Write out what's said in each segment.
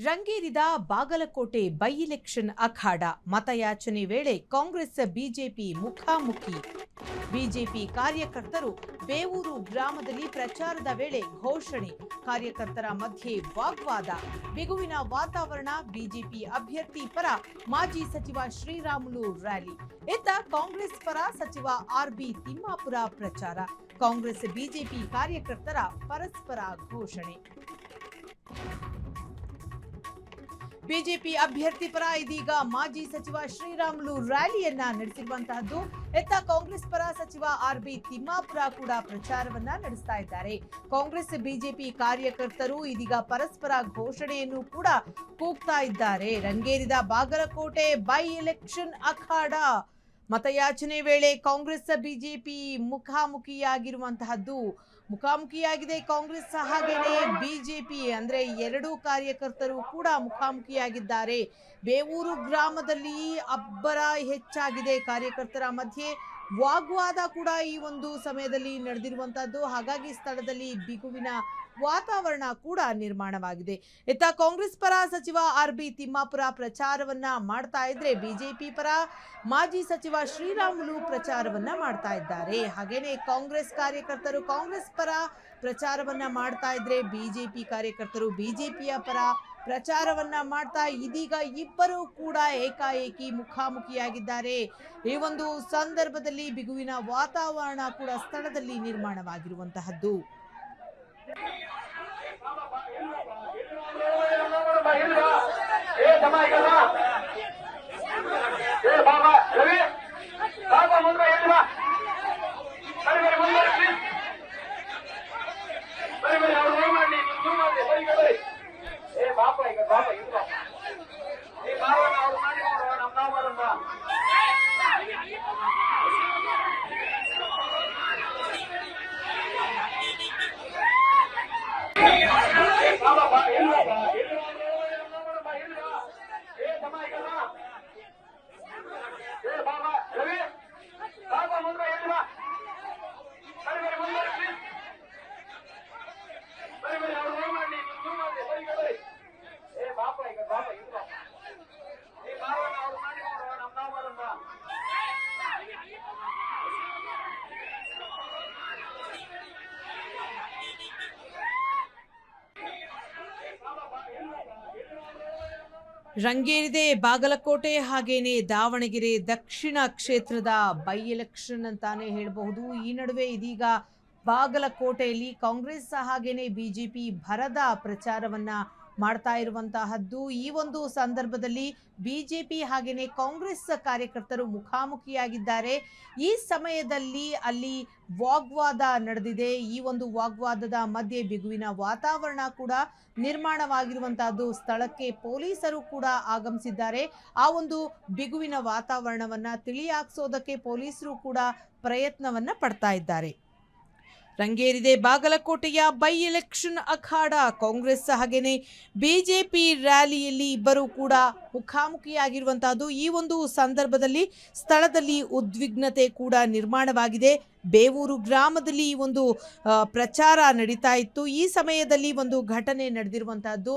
ರಂಗೇರಿದ Bagalkot by election ಅಖಾಡ ಮತಯಾಚನೆ ವೇಳೆ Congress BJP ಮುಖಾಮುಖಿ. ಬಿಜೆಪಿ ಕಾರ್ಯಕರ್ತರು ಬೇವೂರು ಗ್ರಾಮದಲ್ಲಿ ಪ್ರಚಾರದ ವೇಳೆ ಘೋಷಣೆ, ಕಾರ್ಯಕರ್ತರ ಮಧ್ಯೆ ವಾಗ್ವಾದ, ಬಿಗುವಿನ ವಾತಾವರಣ. ಬಿಜೆಪಿ ಅಭ್ಯರ್ಥಿ ಪರ ಮಾಜಿ ಸಚಿವ ಶ್ರೀರಾಮುಲು ರ್ಯಾಲಿ. ಇತ್ತ ಕಾಂಗ್ರೆಸ್ ಪರ ಸಚಿವ ಆರ್ಬಿ ತಿಮ್ಮಾಪುರ ಪ್ರಚಾರ. ಕಾಂಗ್ರೆಸ್ ಬಿಜೆಪಿ ಕಾರ್ಯಕರ್ತರ ಪರಸ್ಪರ ಘೋಷಣೆ. ಬಿಜೆಪಿ ಅಭ್ಯರ್ಥಿ ಪರ ಇದೀಗ ಮಾಜಿ ಸಚಿವ ಶ್ರೀರಾಮುಲು ರ್ಯಾಲಿಯನ್ನ ನಡೆಸಿರುವಂತಹದ್ದು. ಇತ್ತ ಕಾಂಗ್ರೆಸ್ ಪರ ಸಚಿವ ಆರ್ಬಿ ತಿಮ್ಮಾಪುರ ಕೂಡ ಪ್ರಚಾರವನ್ನ ನಡೆಸ್ತಾ ಇದ್ದಾರೆ. ಕಾಂಗ್ರೆಸ್ ಬಿಜೆಪಿ ಕಾರ್ಯಕರ್ತರು ಇದೀಗ ಪರಸ್ಪರ ಘೋಷಣೆಯನ್ನು ಕೂಡ ಕೂಗ್ತಾ ಇದ್ದಾರೆ. ರಂಗೇರಿದ ಬಾಗಲಕೋಟೆ ಬೈ ಎಲೆಕ್ಷನ್ ಅಖಾಡ ಮತಯಾಚನೆ ವೇಳೆ ಕಾಂಗ್ರೆಸ್ ಬಿಜೆಪಿ ಮುಖಾಮುಖಿಯಾಗಿದೆ. ಕಾಂಗ್ರೆಸ್ ಹಾಗೇನೆ ಬಿಜೆಪಿ ಅಂದ್ರೆ ಎರಡೂ ಕಾರ್ಯಕರ್ತರು ಕೂಡ ಮುಖಾಮುಖಿಯಾಗಿದ್ದಾರೆ. ಬೇವೂರು ಗ್ರಾಮದಲ್ಲಿ ಅಬ್ಬರ ಹೆಚ್ಚಾಗಿದೆ. ಕಾರ್ಯಕರ್ತರ ಮಧ್ಯೆ ವಾಗ್ವಾದ ಕೂಡ ಈ ಒಂದು ಸಮಯದಲ್ಲಿ ನಡೆದಿರುವಂತಹದ್ದು. ಹಾಗಾಗಿ ಸ್ಥಳದಲ್ಲಿ ಬಿಗುವಿನ ವಾತಾವರಣ ಕೂಡ ನಿರ್ಮಾಣವಾಗಿದೆ. ಇತ್ತ ಕಾಂಗ್ರೆಸ್ ಪರ ಸಚಿವ ಆರ್ಬಿ ತಿಮ್ಮಾಪುರ ಪ್ರಚಾರವನ್ನ ಮಾಡ್ತಾ ಇದ್ರೆ, ಬಿಜೆಪಿ ಪರ ಮಾಜಿ ಸಚಿವ ಶ್ರೀರಾಮುಲು ಪ್ರಚಾರವನ್ನ ಮಾಡ್ತಾ ಇದ್ದಾರೆ. ಹಾಗೇನೆ ಕಾಂಗ್ರೆಸ್ ಕಾರ್ಯಕರ್ತರು ಕಾಂಗ್ರೆಸ್ ಪರ ಪ್ರಚಾರವನ್ನ ಮಾಡ್ತಾ ಇದ್ರೆ, ಬಿಜೆಪಿ ಕಾರ್ಯಕರ್ತರು ಬಿಜೆಪಿಯ ಪರ ಪ್ರಚಾರವನ್ನ ಮಾಡ್ತಾ ಇದೀಗ ಇಬ್ಬರು ಕೂಡ ಏಕಾಏಕಿ ಮುಖಾಮುಖಿಯಾಗಿದ್ದಾರೆ. ಈ ಒಂದು ಸಂದರ್ಭದಲ್ಲಿ ಬಿಗುವಿನ ವಾತಾವರಣ ಕೂಡ ಸ್ಥಳದಲ್ಲಿ ನಿರ್ಮಾಣವಾಗಿರುವಂತಹದ್ದು. ರಂಗೇರಿದೆ ಬಾಗಲಕೋಟೆ ಹಾಗೇನೆ ದಾವಣಗೆರೆ ದಕ್ಷಿಣ ಕ್ಷೇತ್ರದ ಬೈ ಎಲೆಕ್ಷನ್ ಅಂತಾನೆ ಹೇಳಬಹುದು. ಈ ನಡುವೆ ಇದೀಗ ಬಾಗಲಕೋಟೆಯಲ್ಲಿ ಕಾಂಗ್ರೆಸ್ ಹಾಗೇನೆ ಬಿಜೆಪಿ ಭರದ ಪ್ರಚಾರವನ್ನ ಮಾಡ್ತಾ ಇರುವಂತಹದ್ದು. ಈ ಒಂದು ಸಂದರ್ಭದಲ್ಲಿ ಬಿಜೆಪಿ ಹಾಗೇನೆ ಕಾಂಗ್ರೆಸ್ ಕಾರ್ಯಕರ್ತರು ಮುಖಾಮುಖಿಯಾಗಿದ್ದಾರೆ. ಈ ಸಮಯದಲ್ಲಿ ಅಲ್ಲಿ ವಾಗ್ವಾದ ನಡೆದಿದೆ. ಈ ಒಂದು ವಾಗ್ವಾದದ ಮಧ್ಯೆ ಬಿಗುವಿನ ವಾತಾವರಣ ಕೂಡ ನಿರ್ಮಾಣವಾಗಿರುವಂತಹದ್ದು. ಸ್ಥಳಕ್ಕೆ ಪೊಲೀಸರು ಕೂಡ ಆಗಮಿಸಿದ್ದಾರೆ. ಆ ಒಂದು ಬಿಗುವಿನ ವಾತಾವರಣವನ್ನ ತಿಳಿಯಾಕ್ಸೋದಕ್ಕೆ ಪೊಲೀಸರು ಕೂಡ ಪ್ರಯತ್ನವನ್ನ ಪಡ್ತಾ ಇದ್ದಾರೆ. ರಂಗೇರಿದೆ ಬಾಗಲಕೋಟೆಯ ಬೈ ಎಲೆಕ್ಷನ್ ಅಖಾಡ. ಕಾಂಗ್ರೆಸ್ ಹಾಗೇನೆ ಬಿಜೆಪಿ ರ್ಯಾಲಿಯಲ್ಲಿ ಇಬ್ಬರು ಕೂಡ ಮುಖಾಮುಖಿಯಾಗಿರುವಂತಹದ್ದು. ಈ ಒಂದು ಸಂದರ್ಭದಲ್ಲಿ ಸ್ಥಳದಲ್ಲಿ ಉದ್ವಿಗ್ನತೆ ಕೂಡ ನಿರ್ಮಾಣವಾಗಿದೆ. ಬೇವೂರು ಗ್ರಾಮದಲ್ಲಿ ಈ ಒಂದು ಪ್ರಚಾರ ನಡೀತಾ ಇತ್ತು. ಈ ಸಮಯದಲ್ಲಿ ಒಂದು ಘಟನೆ ನಡೆದಿರುವಂತಹದ್ದು.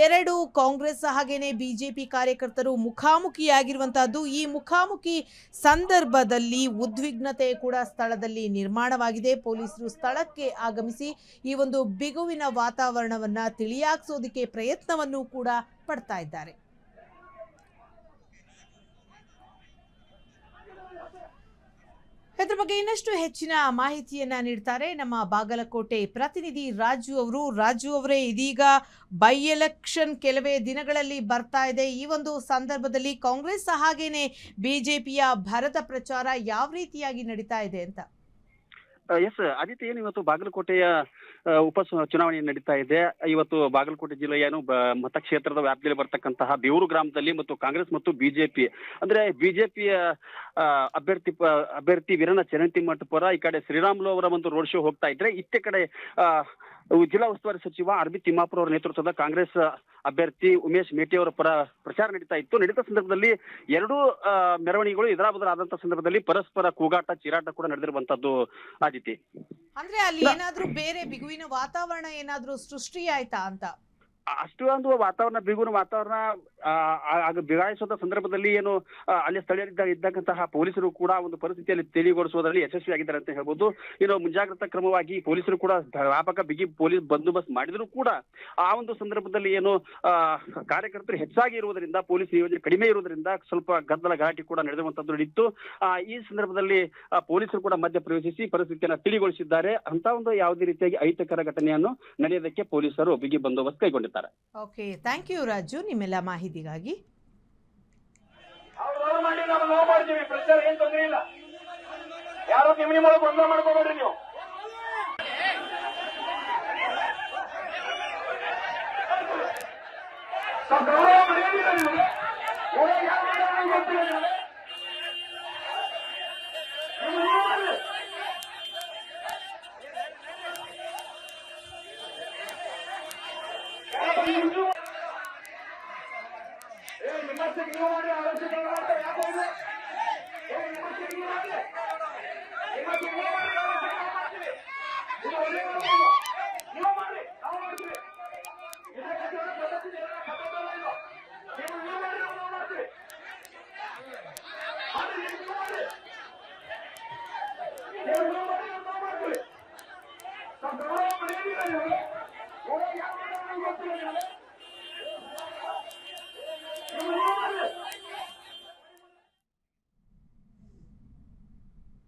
ಎರಡು ಕಾಂಗ್ರೆಸ್ ಹಾಗೇನೆ ಬಿಜೆಪಿ ಕಾರ್ಯಕರ್ತರು ಮುಖಾಮುಖಿಯಾಗಿರುವಂತಹದ್ದು. ಈ ಮುಖಾಮುಖಿ ಸಂದರ್ಭದಲ್ಲಿ ಉದ್ವಿಗ್ನತೆ ಕೂಡ ಸ್ಥಳದಲ್ಲಿ ನಿರ್ಮಾಣವಾಗಿದೆ. ಪೊಲೀಸರು ಸ್ಥಳಕ್ಕೆ ಆಗಮಿಸಿ ಈ ಒಂದು ಬಿಗುವಿನ ವಾತಾವರಣವನ್ನ ತಿಳಿಯಾಕ್ಸೋದಕ್ಕೆ ಪ್ರಯತ್ನವನ್ನು ಕೂಡ ಪಡ್ತಾ ಇದ್ದಾರೆ. ಇದರ ಬಗ್ಗೆ ಇನ್ನಷ್ಟು ಹೆಚ್ಚಿನ ಮಾಹಿತಿಯನ್ನ ನೀಡ್ತಾರೆ ನಮ್ಮ ಬಾಗಲಕೋಟೆ ಪ್ರತಿನಿಧಿ ರಾಜು ಅವರೇ, ಇದೀಗ ಬೈ ಎಲೆಕ್ಷನ್ ಕೆಲವೇ ದಿನಗಳಲ್ಲಿ ಬರ್ತಾ ಇದೆ. ಈ ಒಂದು ಸಂದರ್ಭದಲ್ಲಿ ಕಾಂಗ್ರೆಸ್ ಹಾಗೇನೆ ಬಿಜೆಪಿಯ ಭರದ ಪ್ರಚಾರ ಯಾವ ರೀತಿಯಾಗಿ ನಡೀತಾ ಇದೆ ಅಂತ? ಎಸ್ ಆದಿತ್ಯ, ಏನು ಇವತ್ತು ಬಾಗಲಕೋಟೆಯ ಉಪ ಚುನಾವಣೆ ನಡೀತಾ ಇದೆ. ಇವತ್ತು ಬಾಗಲಕೋಟೆ ಜಿಲ್ಲೆಯ ಮತಕ್ಷೇತ್ರದ ವ್ಯಾಪ್ತಿಯಲ್ಲಿ ಬರ್ತಕ್ಕಂತಹ ಬೇವೂರು ಗ್ರಾಮದಲ್ಲಿ ಮತ್ತು ಕಾಂಗ್ರೆಸ್ ಮತ್ತು ಬಿಜೆಪಿ ಅಂದ್ರೆ ಬಿಜೆಪಿಯ ಅಭ್ಯರ್ಥಿ ವೀರಣ್ಣ ಚರಂತಿಮಠ ಪರ ಈ ಕಡೆ ಶ್ರೀರಾಮುಲು ಅವರ ಒಂದು ರೋಡ್ ಶೋ ಹೋಗ್ತಾ ಇದ್ರೆ, ಇತ್ತೆ ಕಡೆ ಜಿಲ್ಲಾ ಉಸ್ತುವಾರಿ ಸಚಿವ ಆರ್ಬಿ ತಿಮ್ಮಾಪುರ ಅವರ ನೇತೃತ್ವದ ಕಾಂಗ್ರೆಸ್ ಅಭ್ಯರ್ಥಿ ಉಮೇಶ್ ಮೇಟಿ ಅವರ ಪರ ಪ್ರಚಾರ ನಡೀತಾ ಸಂದರ್ಭದಲ್ಲಿ ಎರಡೂ ಮೆರವಣಿಗೆಗಳು ಎದುರಾಬದುರಾದಂತಹ ಸಂದರ್ಭದಲ್ಲಿ ಪರಸ್ಪರ ಕೂಗಾಟ ಚೀರಾಟ ಕೂಡ ನಡೆದಿರುವಂತದ್ದು ಆದಿತಿ. ಅಂದ್ರೆ ಅಲ್ಲಿ ಏನಾದ್ರೂ ಬೇರೆ ಬಿಗುವಿನ ವಾತಾವರಣ ಏನಾದ್ರೂ ಸೃಷ್ಟಿ ಆಯ್ತಾ ಅಂತ? ಅಷ್ಟೊಂದು ವಾತಾವರಣ ಬಿಗುನು ವಾತಾವರಣ ಆಗ ಬಿಗಾಯಿಸುವ ಸಂದರ್ಭದಲ್ಲಿ ಏನು ಅಲ್ಲಿ ಇದ್ದಕ್ಕಂತಹ ಪೊಲೀಸರು ಕೂಡ ಒಂದು ಪರಿಸ್ಥಿತಿಯಲ್ಲಿ ತಿಳಿಗೊಳಿಸುವುದರಲ್ಲಿ ಯಶಸ್ವಿಯಾಗಿದ್ದಾರೆ ಅಂತ ಹೇಳ್ಬೋದು. ಏನು ಮುಂಜಾಗ್ರತಾ ಕ್ರಮವಾಗಿ ಪೊಲೀಸರು ಕೂಡ ವ್ಯಾಪಕ ಬಿಗಿ ಪೊಲೀಸ್ ಬಂದೋಬಸ್ತ್ ಮಾಡಿದ್ರು ಕೂಡ ಆ ಒಂದು ಸಂದರ್ಭದಲ್ಲಿ ಏನು ಕಾರ್ಯಕರ್ತರು ಹೆಚ್ಚಾಗಿ ಇರುವುದರಿಂದ ಪೊಲೀಸ್ ನಿಯೋಜನೆ ಕಡಿಮೆ ಇರುವುದರಿಂದ ಸ್ವಲ್ಪ ಗದ್ದಲ ಗಲಾಟೆ ಕೂಡ ನಡೆದಿರುವಂತದ್ದು ನಡೆಯಿತು. ಈ ಸಂದರ್ಭದಲ್ಲಿ ಪೊಲೀಸರು ಕೂಡ ಮಧ್ಯ ಪ್ರವೇಶಿಸಿ ಪರಿಸ್ಥಿತಿಯನ್ನು ತಿಳಿಗೊಳಿಸಿದ್ದಾರೆ. ಅಂತ ಒಂದು ಯಾವುದೇ ರೀತಿಯಾಗಿ ಅಹಿತಕರ ಘಟನೆಯನ್ನು ನಡೆಯೋದಕ್ಕೆ ಪೊಲೀಸರು ಬಿಗಿ ಬಂದೋಬಸ್ತ್ ಕೈಗೊಂಡಿದ್ದಾರೆ. ಓಕೆ, ಥ್ಯಾಂಕ್ ಯು ರಾಜು ನಿಮ್ಮೆಲ್ಲ ಮಾಹಿತಿಗಾಗಿ. ಯಾರು ನಿಮ್ಮ ಗೊಂದಲ ಮಾಡ್ಕೋಬೇಡ್ರಿ ನೀವು. ಗೌರವ ಮರ್ಯಾದಿಲ್ಲ ನಿಮಗೆ. ವಿಮರ್ಶೆ ನೀವು ಮಾಡಿ ಆಲೋಚನೆ ಯಾಕೆ